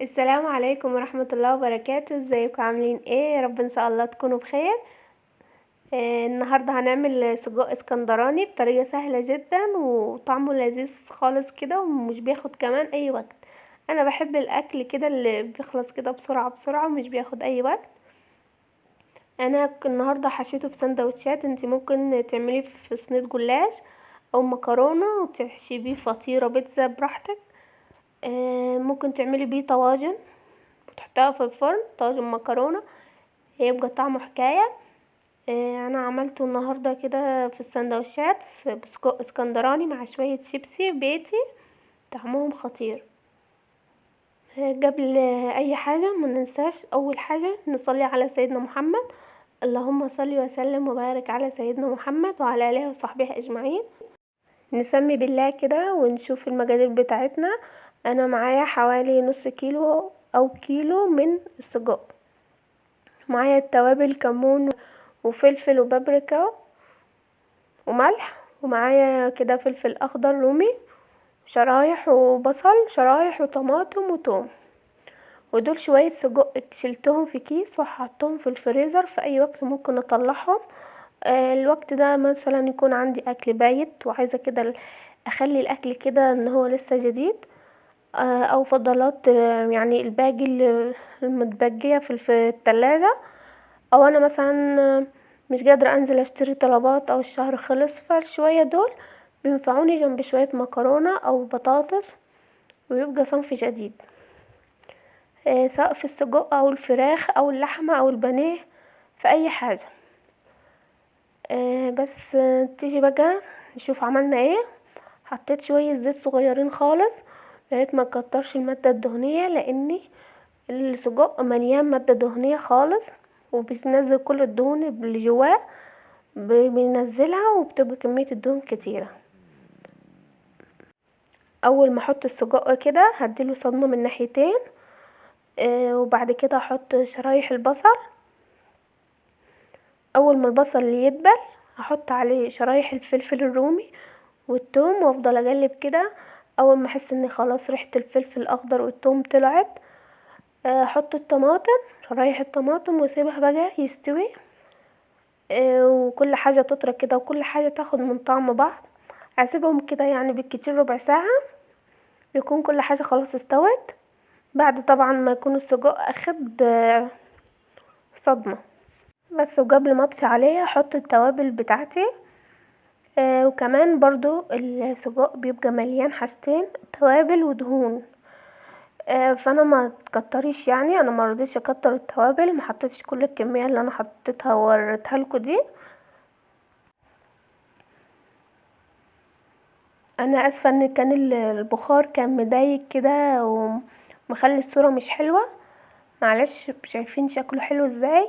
السلام عليكم ورحمة الله وبركاته. ازيكم عاملين ايه؟ يا رب ان شاء الله تكونوا بخير. النهاردة هنعمل سجق اسكندراني بطريقة سهلة جدا وطعمه لذيذ خالص كده ومش بياخد كمان اي وقت. انا بحب الاكل كده اللي بيخلص كده بسرعة بسرعة ومش بياخد اي وقت. انا النهاردة حشيته في سندوتشات، انتي ممكن تعمليه في صينية جلاش او مكرونة وتحشي بيه فطيرة بيتزا براحتك. ممكن تعملي بيه طواجن وتحطها في الفرن، طاجن مكرونه هيبقى طعمه حكايه. انا عملته النهارده كده في السندوتشات بسجق اسكندراني مع شويه شيبسي بيتي، طعمهم خطير. قبل اي حاجه ما ننساش اول حاجه نصلي على سيدنا محمد، اللهم صل وسلم وبارك على سيدنا محمد وعلى اله وصحبه اجمعين. نسمي بالله كده ونشوف المقادير بتاعتنا. انا معايا حوالي نص كيلو او كيلو من السجق، معايا التوابل كمون وفلفل وبابريكا وملح، ومعايا كده فلفل اخضر رومي شرايح، وبصل شرايح، وطماطم وتوم. ودول شوية سجق شلتهم في كيس وحطهم في الفريزر، في اي وقت ممكن اطلعهم. الوقت ده مثلا يكون عندي اكل بايت وعايزة كده اخلي الاكل كده ان هو لسه جديد. او فضلات يعني الباقي المتبقية في التلاجة. او انا مثلا مش قادرة انزل اشتري طلبات او الشهر خلص، فالشوية دول بينفعوني جنب شوية مكرونة او بطاطس ويبقى صنف جديد. سواء في السجق او الفراخ او اللحمة او البانيه، في اي حاجة. بس تيجي بقى نشوف عملنا ايه. حطيت شوية زيت صغيرين خالص، ياريت ما تكترش المادة الدهنية لاني السجق مليان مادة دهنية خالص، وبتنزل كل الدهون اللي جواه بننزلها وبتبقى كمية الدهون كتيرة. اول ما احط السجق كده هديله صدمة من ناحيتين. وبعد كده احط شرايح البصل. اول ما البصل يدبل احط عليه شرايح الفلفل الرومي والثوم وافضل اقلب كده. اول ما احس ان خلاص ريحة الفلفل الاخضر والثوم طلعت، احط الطماطم، شرايح الطماطم، واسيبها بقى يستوي. وكل حاجة تطرى كده وكل حاجة تاخد من طعم بعض. اسيبهم كده يعني بالكتير ربع ساعة يكون كل حاجة خلاص استوت، بعد طبعا ما يكون السجق اخد صدمة بس. وقبل ما اطفي عليه احط التوابل بتاعتي. وكمان برضو السجق بيبقى مليان حاجتين، توابل ودهون. فانا ما تكتريش، يعني انا ما رضيتش اكتر التوابل، ما حطيتش كل الكميه اللي انا حطيتها ووريتها لكم دي. انا اسفه ان كان البخار كان مضايق كده ومخلي الصوره مش حلوه، معلش. شايفين شكله حلو ازاي؟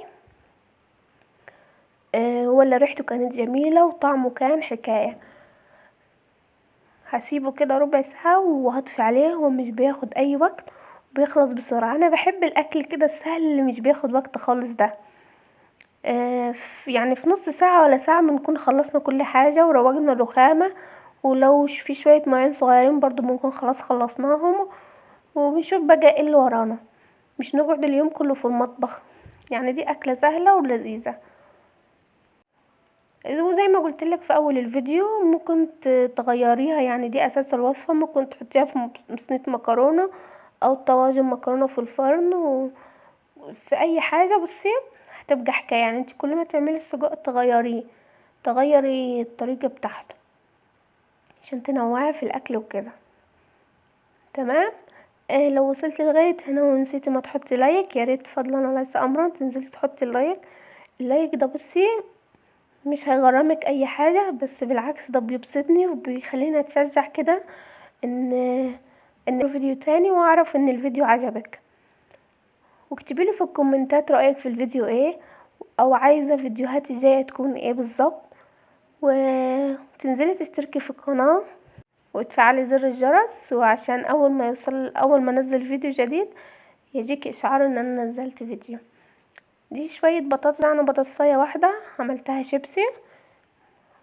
ولا ريحته كانت جميله وطعمه كان حكايه. هسيبه كده ربع ساعه وهطفي عليه، هو مش بياخد اي وقت وبيخلص بسرعه. انا بحب الاكل كده السهل اللي مش بياخد وقت خالص ده. يعني في نص ساعة ولا ساعة بنكون خلصنا كل حاجة وروجنا الرخامة، ولو في شوية مواعين صغيرين برضو بنكون خلاص خلصناهم. وبنشوف بقى ايه اللي ورانا، مش نقعد اليوم كله في المطبخ. يعني دي اكلة سهلة ولذيذة. وزي ما قلتلك في اول الفيديو ممكن تغيريها، يعني دي اساس الوصفة. ممكن تحطيها في صينية مكرونة او طواجن مكرونة في الفرن في اي حاجة. بصي هتبقى حكاية، يعني انت كل ما تعملي السجق تغيريه، تغيري الطريقة بتاعته عشان تنوعي في الاكل وكده. تمام. لو وصلتي لغاية هنا ونسيتي ما تحطي لايك، يا ريت فضلا وليس امرا تنزلي تحطي اللايك. اللايك ده بصي مش هيغرمك اي حاجة، بس بالعكس ده بيبسطني وبيخليني اتشجع كده ان فيديو تاني واعرف ان الفيديو عجبك. واكتبيلي في الكومنتات رأيك في الفيديو ايه، او عايزة فيديوهات الجاية تكون ايه بالظبط. وتنزلي تشتركي في القناة وتفعلي زر الجرس، وعشان اول ما انزل فيديو جديد يجيك اشعار ان انا نزلت فيديو. دي شوية بطاطس، انا بطاطسية واحدة عملتها شيبسي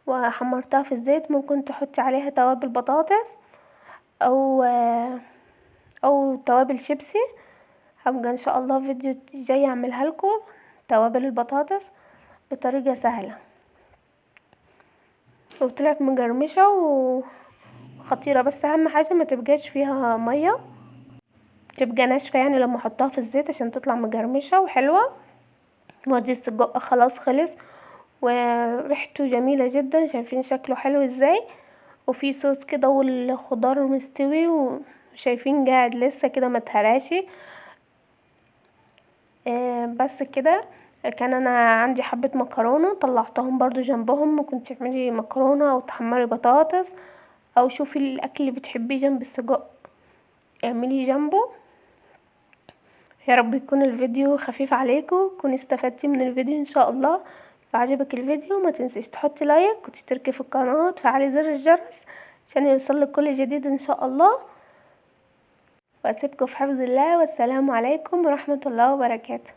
وحمرتها في الزيت. ممكن تحطي عليها توابل بطاطس او توابل شيبسي هبقى ان شاء الله فيديو جاي اعملها لكم توابل البطاطس بطريقه سهله، وطلعت مقرمشه وخطيره. بس اهم حاجه ما تبقاش فيها ميه، تبقى ناشفه يعني لما احطها في الزيت عشان تطلع مقرمشه وحلوه. وادي السجق خلاص خلص وريحته جميله جدا، شايفين شكله حلو ازاي، وفي صوص كده والخضار مستوي وشايفين قاعد لسه كده ما اتهراشي. بس كده. كان انا عندي حبه مكرونه طلعتهم برضو جنبهم، ممكن تعملي مكرونه او تحمري بطاطس او شوفي الاكل اللي بتحبيه جنب السجق اعملي جنبه. يا رب يكون الفيديو خفيف عليكم، تكوني استفدتي من الفيديو ان شاء الله. لو عجبك الفيديو ما تنسيش تحطي لايك وتشتركي في القناه وتفعلي زر الجرس عشان يوصلك كل جديد ان شاء الله. واسيبكم في حفظ الله، والسلام عليكم ورحمه الله وبركاته.